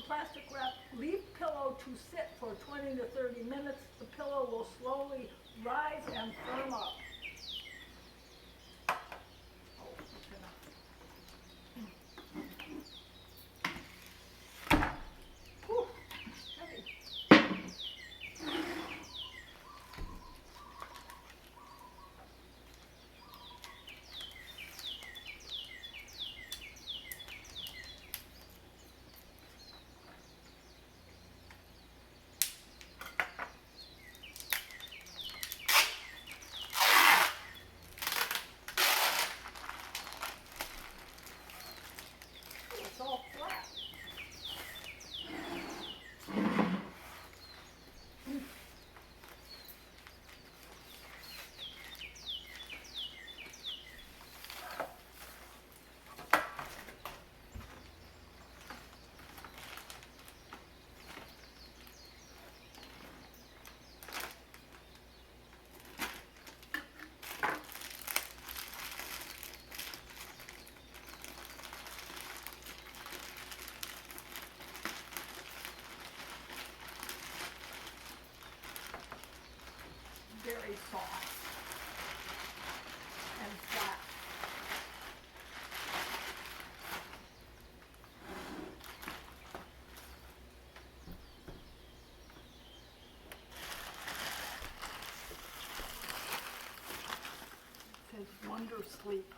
plastic wrap. Leave pillow to sit for 20 to 30 minutes. The pillow will slowly rise and firm up. Oh, that's enough. Whew, heavy. It's all flat. Very soft and flat. It says Wonder Sleep.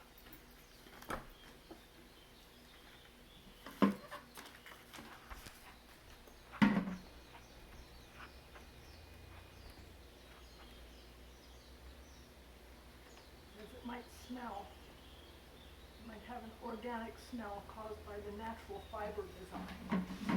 As it might smell. It might have an organic smell caused by the natural fiber design.